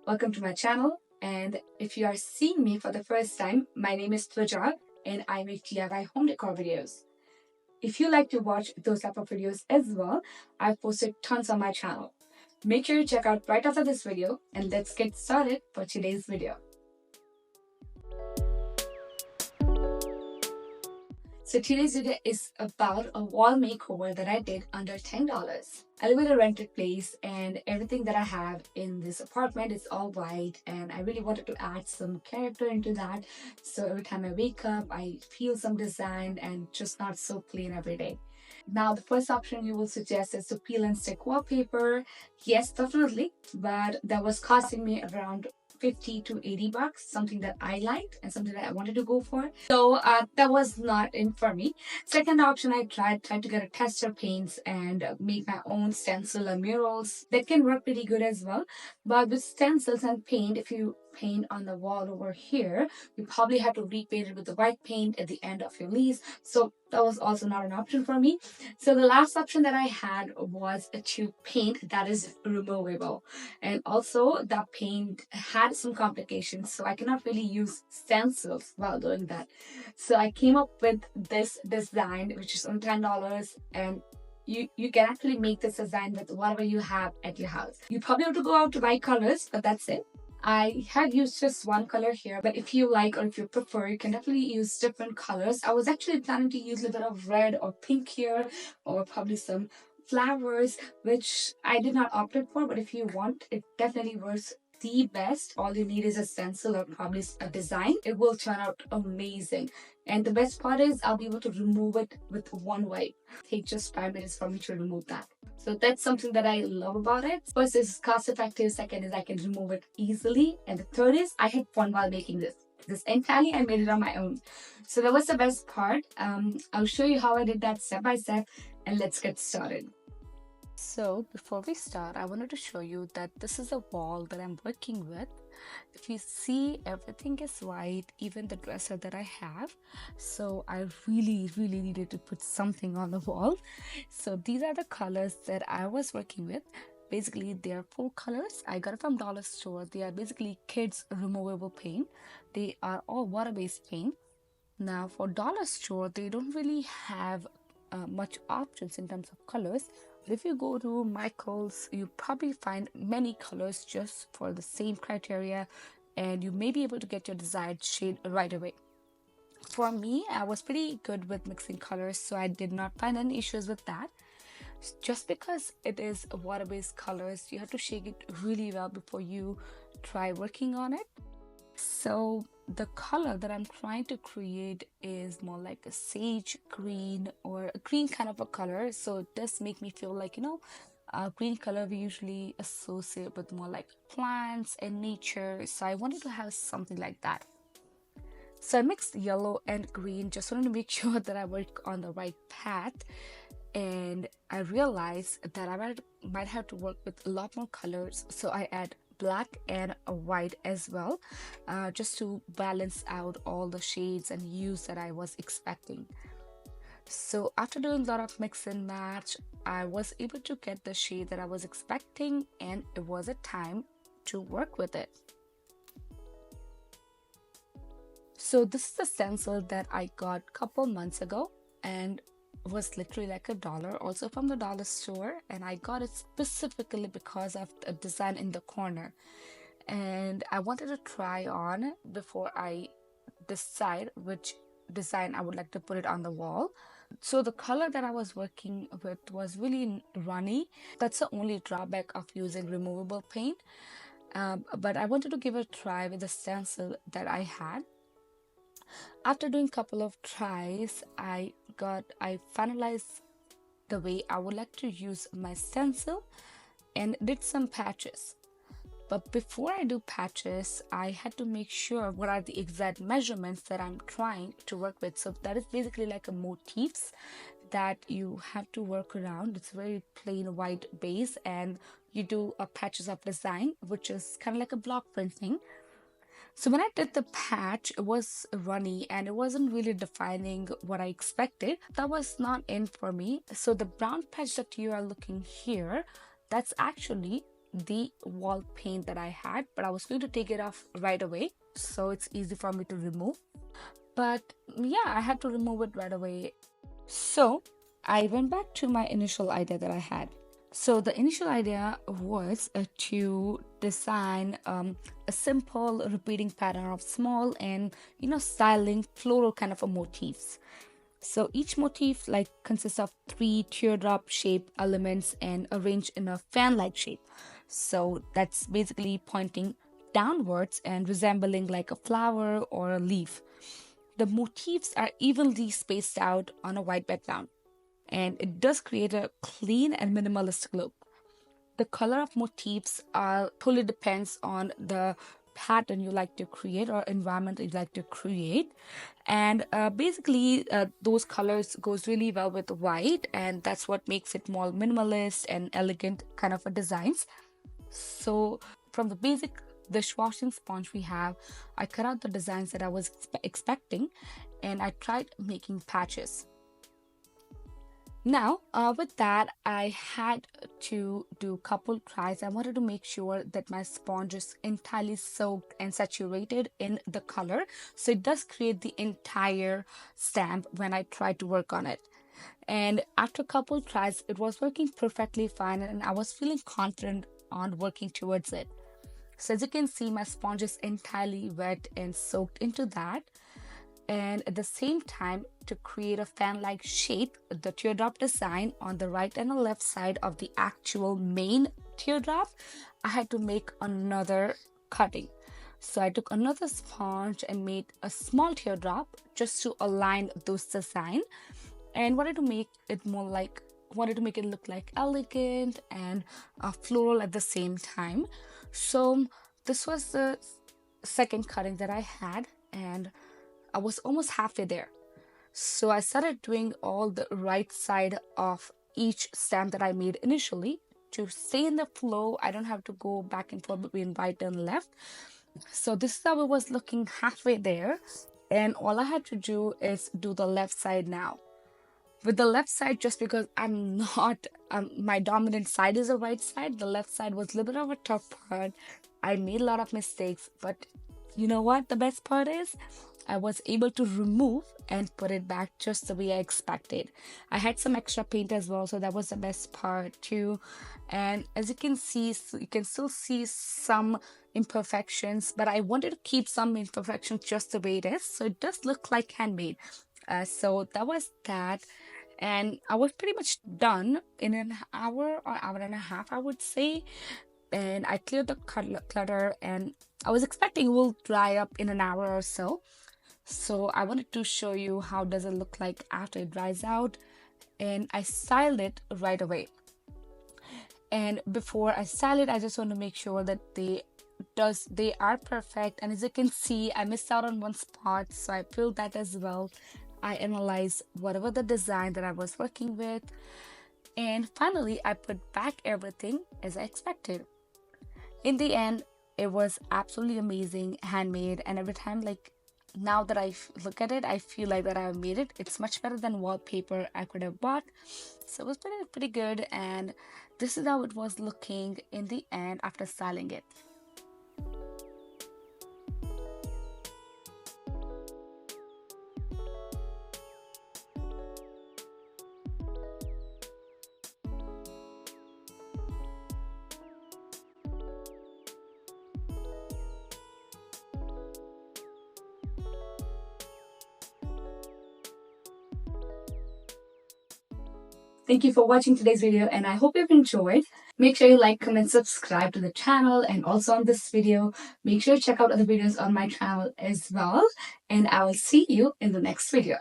Welcome to my channel. And if you are seeing me for the first time, my name is Twaja and I make DIY home decor videos. If you like to watch those type of videos as well, I've posted tons on my channel. Make sure you check out right after this video and let's get started for today's video. So today's video is about a wall makeover that I did under $10. I live in a rented place and everything that I have in this apartment is all white, and I really wanted to add some character into that. So every time I wake up, I feel some design and just not so plain every day. Now, the first option you will suggest is to peel and stick wallpaper. Yes, definitely, but that was costing me around 50 to 80 bucks, something that I liked and something that I wanted to go for. So that was not in for me. Second option, I tried to get a tester paints and make my own stencil and murals. That can work pretty good as well. But with stencils and paint, if you paint on the wall over here, you probably have to repaint it with the white paint at the end of your lease. So that was also not an option for me. So the last option that I had was to paint that is removable. And also that paint had some complications, so I cannot really use stencils while doing that. So I came up with this design, which is on $10, and you can actually make this design with whatever you have at your house. You probably have to go out to buy colors, but that's it. I had used just one color here, but if you like or if you prefer, you can definitely use different colors. I was actually planning to use a little bit of red or pink here, or probably some flowers, which I did not opt for, but if you want, it definitely works the best. All you need is a stencil or probably a design. It will turn out amazing. And the best part is I'll be able to remove it with one wipe. Take just 5 minutes for me to remove that. So that's something that I love about it. First is cost effective, second is I can remove it easily, and the third is I had fun while making this. This entirely I made it on my own. So that was the best part. I'll show you how I did that step by step, and let's get started. So before we start, I wanted to show you that this is a wall that I'm working with. If you see, everything is white, even the dresser that I have. So I really needed to put something on the wall. So these are the colors that I was working with. Basically, they are full colors. I got it from dollar store. They are basically kids removable paint. They are all water-based paint. Now for dollar store, they don't really have much options in terms of colors. But if you go to Michael's, you probably find many colors just for the same criteria, and you may be able to get your desired shade right away. For me, I was pretty good with mixing colors, so I did not find any issues with that. Just because it is water-based colors, you have to shake it really well before you try working on it. So the color that I'm trying to create is more like a sage green or a green kind of a color. So it does make me feel like, green color we usually associate with more like plants and nature. So I wanted to have something like that. So I mixed yellow and green, just wanted to make sure that I work on the right path. And I realized that I might have to work with a lot more colors. So I add black and a white as well, just to balance out all the shades and hues that I was expecting. So after doing a lot of mix and match, I was able to get the shade that I was expecting, and it was a time to work with it. So this is the stencil that I got a couple months ago, and was literally like $1, also from the dollar store, and I got it specifically because of the design in the corner, and I wanted to try on before I decide which design I would like to put it on the wall. So the color that I was working with was really runny. That's the only drawback of using removable paint, but I wanted to give it a try with the stencil that I had. After doing a couple of tries, I finalized the way I would like to use my stencil and did some patches. But before I do patches, I had to make sure what are the exact measurements that I'm trying to work with. So that is basically like a motifs that you have to work around. It's very plain white base, and you do a patches of design, which is kind of like a block printing. So when I did the patch, it was runny and it wasn't really defining what I expected. That was not in for me. So the brown patch that you are looking here, that's actually the wall paint that I had, but I was going to take it off right away so it's easy for me to remove. But yeah, I had to remove it right away. So I went back to my initial idea that I had. So the initial idea was to design a simple repeating pattern of small and styling floral kind of a motifs. So each motif like consists of three teardrop shape elements and arranged in a fan-like shape. So that's basically pointing downwards and resembling like a flower or a leaf. The motifs are evenly spaced out on a white background, and it does create a clean and minimalistic look. The color of motifs totally depends on the pattern you like to create or environment you like to create, and basically those colors goes really well with white, and that's what makes it more minimalist and elegant kind of a designs. So from the basic dishwashing sponge we have, I cut out the designs that I was expecting, and I tried making patches. Now, with that, I had to do couple tries. I wanted to make sure that my sponge is entirely soaked and saturated in the color, so it does create the entire stamp when I try to work on it. And after a couple tries, it was working perfectly fine, and I was feeling confident on working towards it. So as you can see, my sponge is entirely wet and soaked into that. And at the same time, to create a fan-like shape, the teardrop design on the right and the left side of the actual main teardrop, I had to make another cutting. So I took another sponge and made a small teardrop just to align those design, and wanted to make it look like elegant and floral at the same time. So this was the second cutting that I had, and I was almost halfway there. So I started doing all the right side of each stamp that I made initially to stay in the flow. I don't have to go back and forth between right and left. So this is how it was looking halfway there. And all I had to do is do the left side now. With the left side, just because I'm not, my dominant side is the right side, the left side was a little bit of a tough part. I made a lot of mistakes, but you know what the best part is? I was able to remove and put it back just the way I expected. I had some extra paint as well, so that was the best part too. And as you can see, you can still see some imperfections, but I wanted to keep some imperfections just the way it is, so it does look like handmade. So that was that, and I was pretty much done in an hour or hour and a half, I would say. And I cleared the clutter, and I was expecting it will dry up in an hour or so. So I wanted to show you how does it look like after it dries out, and I styled it right away. And before I style it, I just want to make sure that they are perfect. And as you can see, I missed out on one spot, so I filled that as well. I analyzed whatever the design that I was working with, and finally I put back everything as I expected. In the end, it was absolutely amazing, handmade, and every time, like, now that I look at it, I feel like that I have made it. It's much better than wallpaper I could have bought. So it was pretty good, and this is how it was looking in the end after styling it. Thank you for watching today's video, and I hope you've enjoyed. Make sure you like, comment, subscribe to the channel, and also on this video, make sure to check out other videos on my channel as well. And I will see you in the next video.